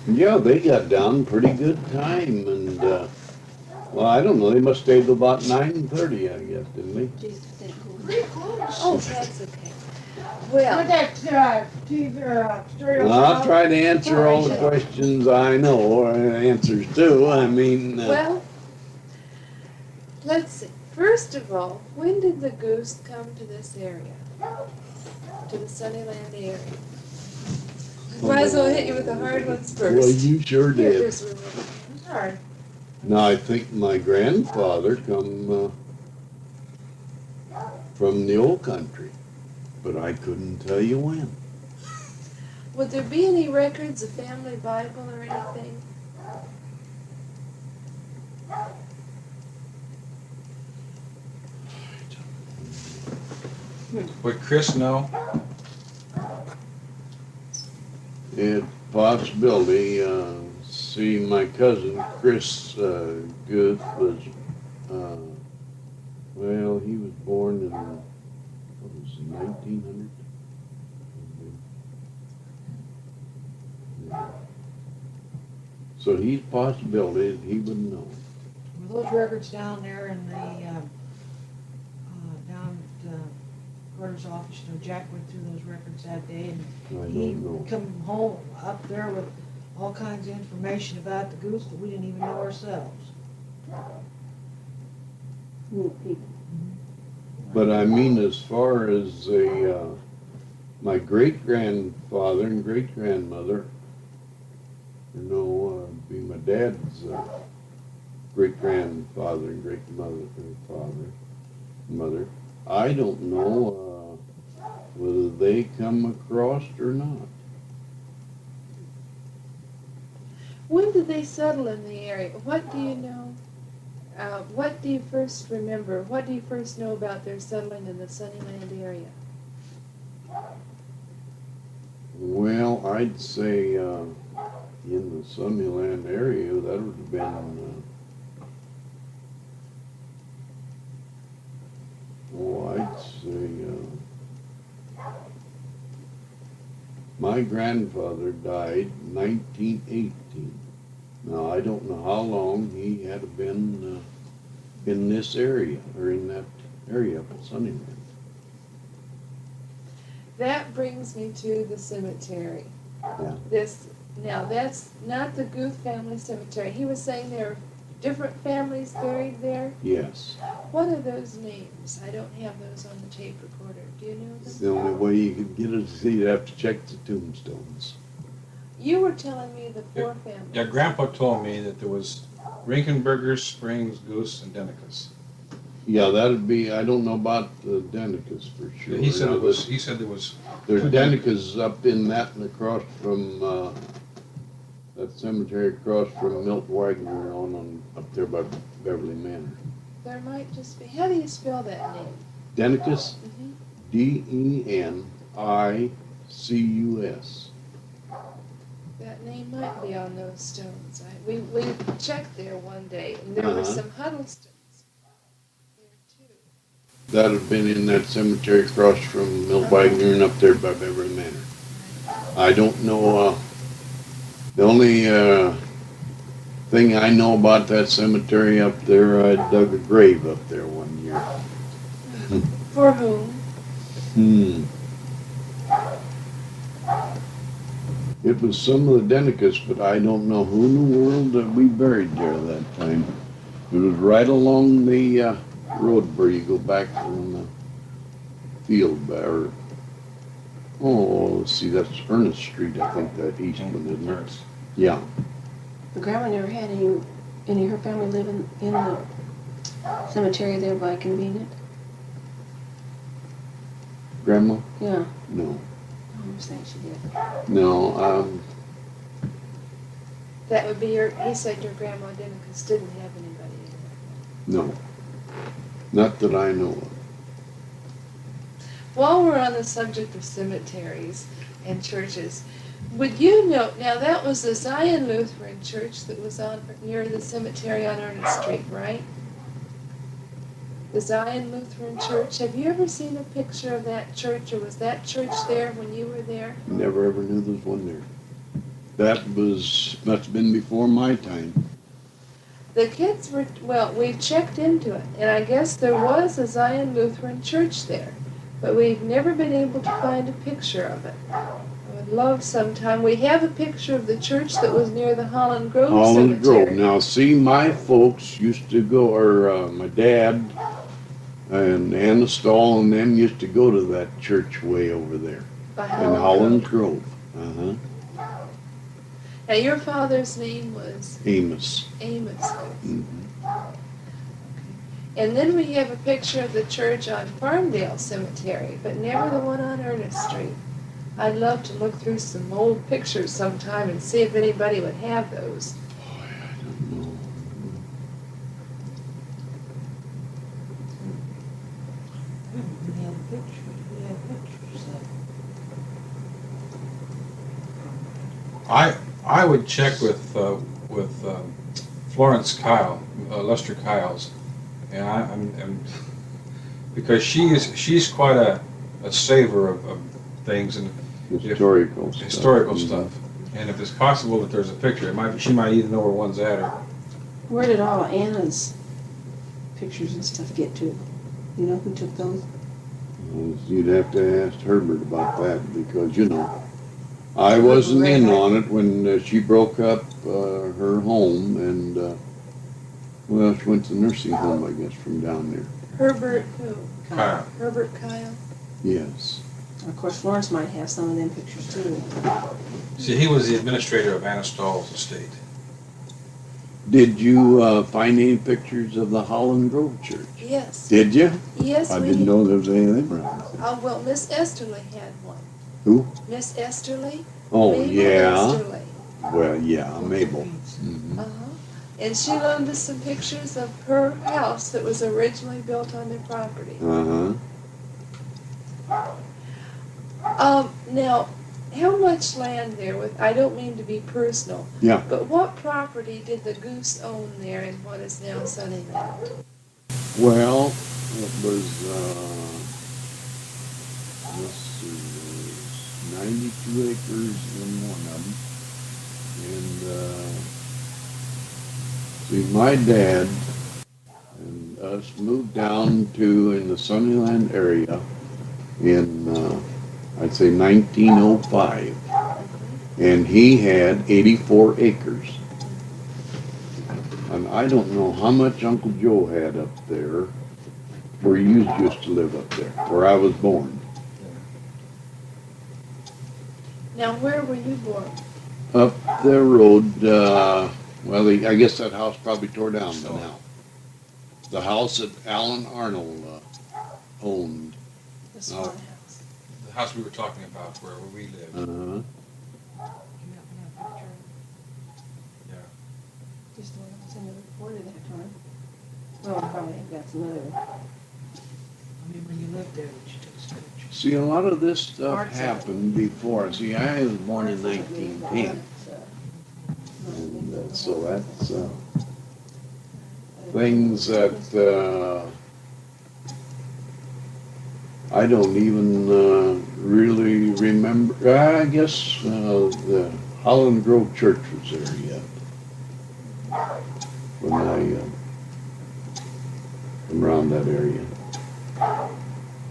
Yeah, they got down pretty good time, and well, I don't know. They must stay till about 9:30, I guess, didn't they? Jeez, I didn't go. Pretty close. Oh, that's okay. With Well, that TV, stereo Well, I'll sound. try to answer all the questions I know, or answers to. I mean, well, let's see. First of all, when did the goose come to this area? To the Sunnyland area? Might as well hit you with the hard ones first. well, you sure Here, did. here's one. Sorry. Now, I think my grandfather come from the old country, but I couldn't tell you when. Would there be any records, a family Bible or anything? Would Chris know? It's a possibility. See, my cousin Chris Guth was, well, he was born in, what was it, 1900? Yeah. So he's a possibility that he would know. Were those records down there in the, down at Carter's office? You know, Jack went through those records that day, I and he don't know. come home up there with all kinds of information about the goose that we didn't even know ourselves. But I mean, as far as my great grandfather and great grandmother, you know, be my dad's great grandfather and great mother. I don't know whether they come across or not. When did they settle in the area? What do you know? What do you first remember? What do you first know about their settling in the Sunnyland area? Well, I'd say in the Sunnyland area, that would have been, I'd say my grandfather died in 1918. Now, I don't know how long he had been in this area, or in that area up at Sunnyland. That brings me to the cemetery. Yeah. Now that's not the Guth family cemetery. He was saying there are different families buried there. Yes. What are those names? I don't have those on the tape recorder. Do you know It's them? the only way you could get it to see, you'd have to check the tombstones. You were telling me the four families. Yeah, Grandpa told me that there was Rinkenberger, Springs, Goose, and Denicus. Yeah, that'd be, I don't know about the Denicus for sure. He said Now, it was. He said there was. There's Denicus up in that and across from, that cemetery across from Milt Wagner on up there by Beverly Manor. There might just be. How do you spell that name? Denicus, Mm-hmm. Denicus. That name might be on those stones. We checked there one day, and there were Uh-huh. some Huddlestones there too. That'd have been in that cemetery across from Milt Wagner and up there by Beverly Manor. I don't know, the only thing I know about that cemetery up there, I dug a grave up there one year. For whom? It was some of the Denicus, but I don't know who in the world we buried there that time. It was right along the road where you go back from the field, or let's see, that's Ernest Street, I think, that east one, isn't it? Yeah. The grandma never had any of her family living in the cemetery there by Convenient? Grandma? Yeah. No. I'm saying she did. No, That would be he said your grandma Denicus didn't have anybody in there. no. Not that I know of. While we're on the subject of cemeteries and churches, would you know, now that was the Zion Lutheran Church that was near the cemetery on Ernest Street, right? The Zion Lutheran Church. Have you ever seen a picture of that church, or was that church there when you were there? Never ever knew there was one there. must have been before my time. The kids were, well, we checked into it, and I guess there was a Zion Lutheran church there, but we've never been able to find a picture of it. I would love sometime. We have a picture of the church that was near the Holland Grove Holland Grove. Cemetery. Now, see, my folks used to go, or my dad and Anna Stahl and them used to go to that church way over there By in Holland Holland Grove. Grove. Now, your father's name was Amos. Amos Guth. Mhm. And then we have a picture of the church on Farmdale Cemetery, but never the one on Ernest Street. I'd love to look through some old pictures sometime and see if anybody would have those. Boy, I don't know. We have pictures, we have pictures. I would check with Florence Kyle, Lester Kyles, and I'm because she's quite a saver of things and Historical stuff. historical Mhm. stuff. And if it's possible that there's a picture, she might even know where one's at. Or Where did all Anna's pictures and stuff get to? You know who took those? You'd have to ask Herbert about that because, you know, I wasn't in on it when she broke up her home and, well, she went to the nursing home, I guess, from down there. Herbert who? Kyle. Herbert Kyle. Yes. Of course, Florence might have some of them pictures too. See, he was the administrator of Anna Stahl's estate. Did you find any pictures of the Holland Grove Church? Yes. Did you? Yes, I we didn't did. know there was anything around. Oh, well, Miss Esterly had one. Who? Miss Esterly? Oh, Mabel yeah. Esterly. Well, yeah, Mabel. Mhm. Uh-huh. And she loaned us some pictures of her house that was originally built on their property. Uh-huh. Now, how much land there with, I don't mean to be personal, Yeah. but what property did the Goose own there in what is now Sunnyland? Well, it was, let's see, there was 92 acres in one of them. And, see, my dad and us moved down to, in the Sunnyland area in, I'd say 1905. And he had 84 acres. And I don't know how much Uncle Joe had up there where you used to live up there, where I was born. Now, where were you born? Up the road, well, I guess that house probably tore down by now. The house that Alan Arnold owned. The Swan House. The house we were talking about, where we lived. Uh-huh. Just the one that was in the report at that time. Well, probably got some other. I mean, when you lived there, that you took some pictures. See, a lot of this stuff Parts of it. happened before. See, I was born in 1910. And so that's things that I don't even really remember. I guess the Holland Grove Church was there yet when I around that area.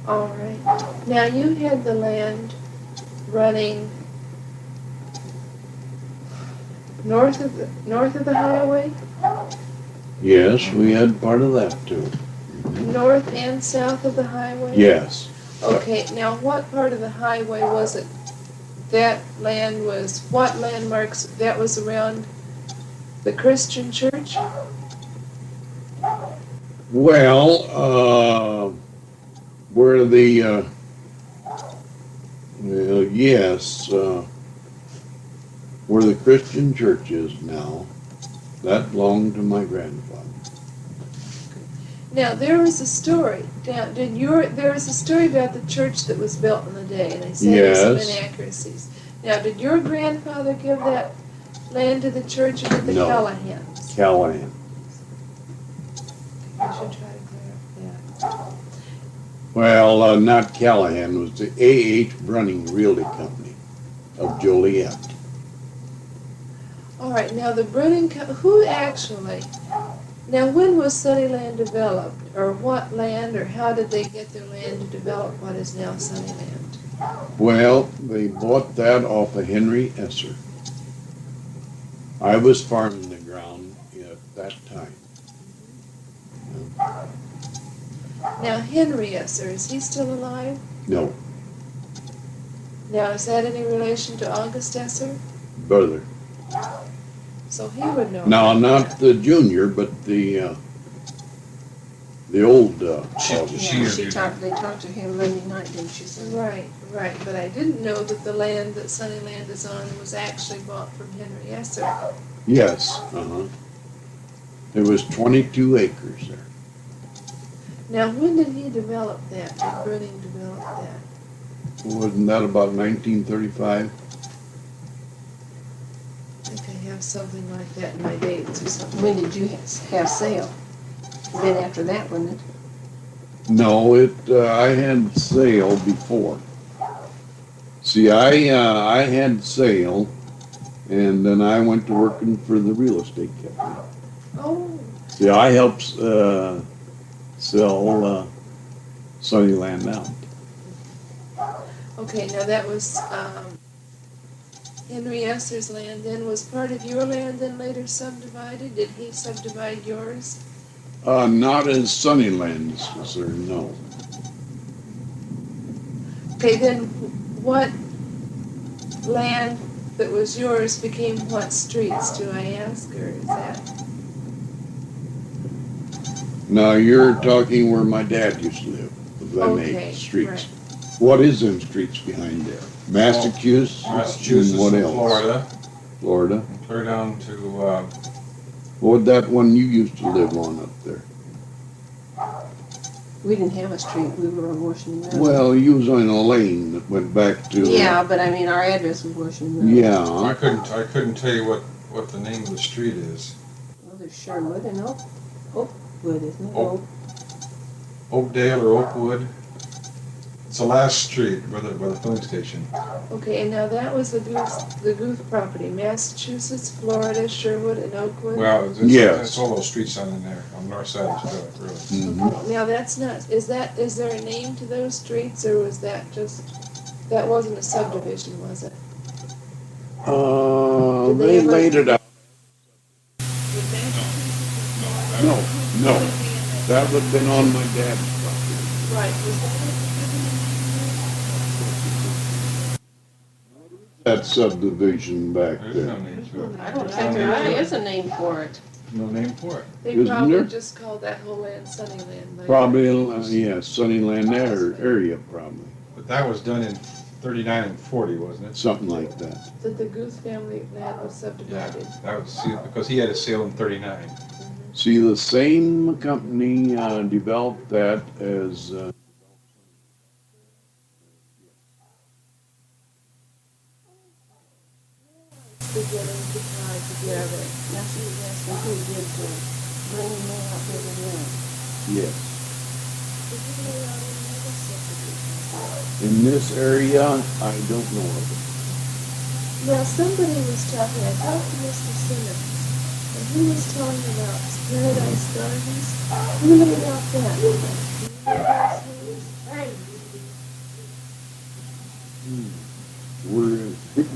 All right. Now, you had the land running north of the highway, Yes, we had part of that too. north and south of the highway? Yes. Okay, now what part of the highway was it? That land was, what landmarks, that was around the Christian church? Well, where the, yes, where the Christian church is now, that belonged to my grandfather. Now, there was a story, there was a story about the church that was built in the day, and they said there's some Yes. inaccuracies. Now, did your grandfather give that land to the church or did the No. Callahans? Callahan. I should try to clear up that. Well, not Callahan, it was the A.H. Brunning Realty Company of Joliet. All right, now the who actually, now when was Sunnyland developed? Or what land, or how did they get their land to develop what is now Sunnyland? Well, they bought that off of Henry Esser. I was farming the ground at that time. Now Henry Esser, is he still alive? No, Now is that any relation to August Esser? brother. So he would know. No, about not that. the junior, but the old, She- August. she- Yeah, interviewed him. they talked to him Monday night, didn't she say? Right, right, but I didn't know that the land that Sunnyland is on was actually bought from Henry Esser. Yes, There was 22 acres there. Now, when did he develop that? Did Bruning develop that? Wasn't that about 1935? I think I have something like that in my dates or something. When did you have sale? Then after that, wasn't it? No, I had sale before. See, I had sale, and then I went to working for the real estate company. Oh, See, I helped sell Sunnyland out. okay, now that was, Henry Esser's land then was part of your land then later subdivided? Did he subdivide yours? Not as Sunnyland is concerned, no. Okay, then what land that was yours became what streets, do I ask, or is that? Now, you're talking where my dad used to live, them Okay, eight streets. right. What is them streets behind there? Massachusetts? Massachusetts and what and else? Florida, Florida? and clear down to, What that one you used to live on up there? We didn't have a street, we were on Washington Road. Well, you was on a lane that went back to. Yeah, but I mean, our address was Washington Road. Yeah, I couldn't tell you what the name of the street is. Well, there's Sherwood and Oakwood, isn't it? Oak. Oakdale or Oakwood. It's the last street by the filling station. Okay, and now that was the Guth property, Massachusetts, Florida, Sherwood, and Oakwood? Well, Yes. it's all those streets on in there, on the north side of the village, really. mhm. Okay, now that's not, is there a name to those streets, or was that just, that wasn't a subdivision, was it? Did they They ever- laid it out. Did Massachusetts? No, no, that would've been on my dad's property. Right, was that That subdivision back There's no there. name to it. I don't There's think no there name to really it. is a name for it. No name for it. They Isn't probably there? just called that whole land Sunnyland later. Probably, yeah, Sunnyland area, probably, But that was done in 39 and 40, wasn't it? something like that. That the Guth family land was Yeah, subdivided. that was, see, because he had a sale in 39. See, the same company developed that as Beginning to tie together. Now she was asking who did the bring me out there to them. yes. Did you lay out any other subdivisions? In this area, I don't know of it. Now, somebody was talking, I talked to Mr. Simmons, and he was telling about Paradise Gardens. Who knew about that? Do you know those names?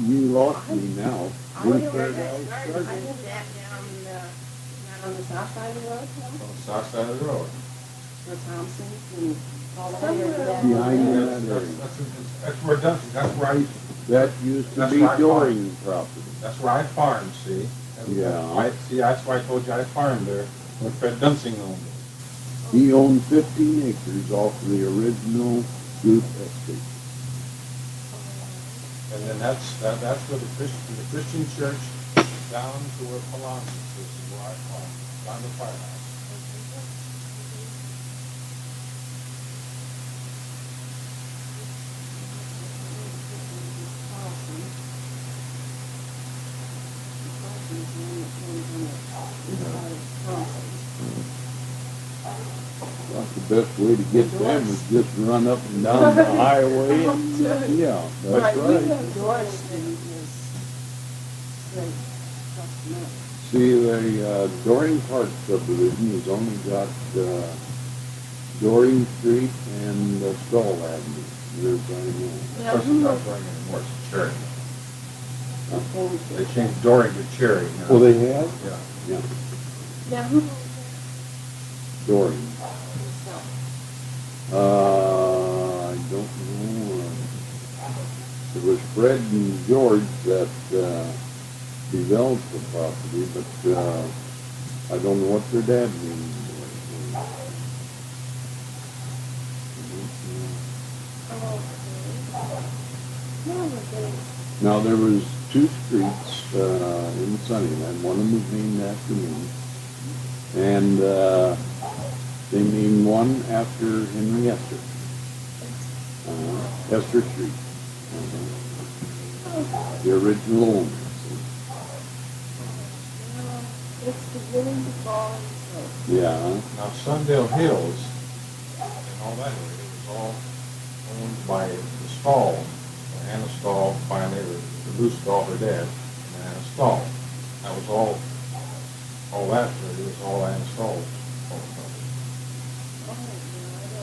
You lost me now. I Where's know where Paradise that started. Garden? I did that down, not on the south side of the road, no? On the south side of the road. For Thompson's and all the way Somewhere over that. Behind way. that area. That's where Duncan, that's where I, That used to That's be right. Doring property. that's where I farmed, see? Yeah. See, that's why I told you I farmed there, when Fred Dunsing owned it. He owned 15 acres off the original Guth estate. And then that's where the Christian church, down to where Palazzo is where I farmed, down the firehouse. Carlson. Carlson is the one that came on the east side of Thompson. Thought the best way to get them was just run up and down the highway. Yeah, that's Right, we right. have Doris Street is straight cost money. See, the Dorring Park subdivision has only got Dorring Street and Skull Avenue. There's I know. Now, Of course, who it's not owns, Doring anymore, it's Cherry. okay, They changed Doring to Cherry now. Oh, they have? Yeah. Yeah, now who owns Dorring. that? I don't know. It was Fred and George that developed the property, but I don't know what their dad means. Now, there was two streets in Sunnyland. One of them was named after me. And they named one after Henry Hester. Hester Street. The original owner. It's beginning to fall into place. Yeah. Now, Sundale Hills and all that area was all owned by the Stahl, or Anna Stahl, finally, or Lou Stahl, her dad, and Anna Stahl. That was all that area was all Anna Stahl's.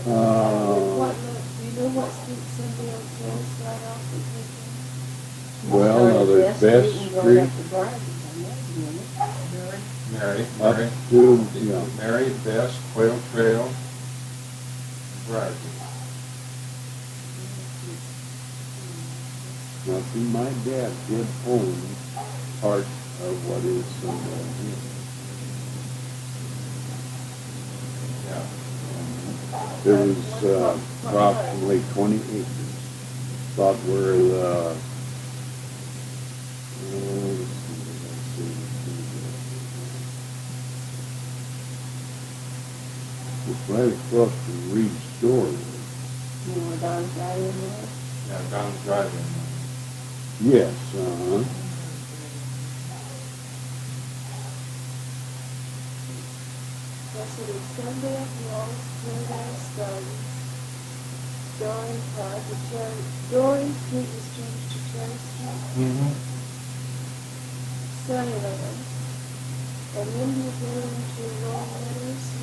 Oh, no, I don't know. What, do you know what street Cynthia Hills right off the picture? Well, now there's Best Street Mary, up to, yeah. Mary, Best, Quail Trail, and Briargate. Now, see, my dad did own part of what is Sunday Hill. Yeah. There was approximately 20 acres. About where the, it's right across from Reed's store. You know, Don's right in there. Yeah, Don's driving. Yes, Yes, it is Cynthia Hills, Paradise Gardens, Doring Park, the Cherry, Doring Street was changed to Cherry Street, Mm-hmm. Sunnyland, and then you go into Loren Guth,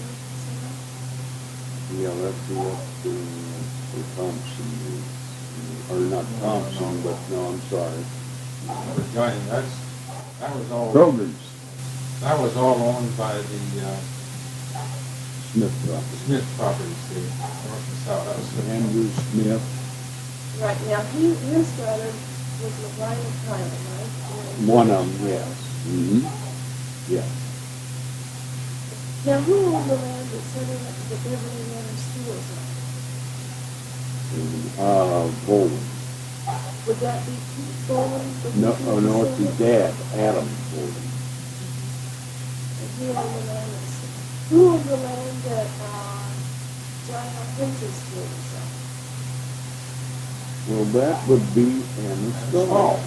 yeah, that's what Thompson is. Or not Thompson, but no, I'm sorry. That was all. Kroger's, That was all owned by the Smith property. Smith properties, the north and south. That was Andrew Smith, Right, now, his daughter was Loren Guth, right? one of them, yes. Mm-hmm. Yeah. Now, who owned the land that Sunnyland, the Beverly Manor schools on? Bowling. Would that be Pete Bowling? No, oh, no, it's his dad, Adam Bowling. And he owned the land that's, who owned the land that, John Hopkins school was on? Well, that would be Anna Stahl.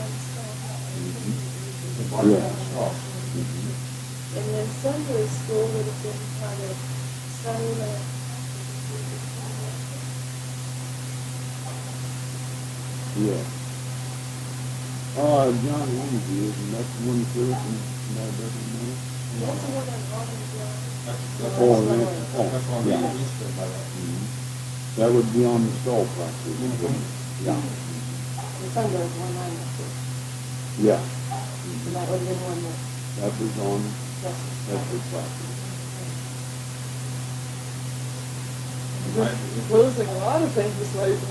Yeah. And then Sunday school would have been kind of Sunnyland. Yeah. John Lindsay, isn't that the one first and that doesn't know? That's the one on Autumn Drive. That's Oh, on that's, oh, the yeah. east of that. That would be on the Stahl property, wouldn't it? Yeah, And Sunday was one I went to. yeah. So that would have been one that, That was on, that's. that's the property. Losing a lot of things lately.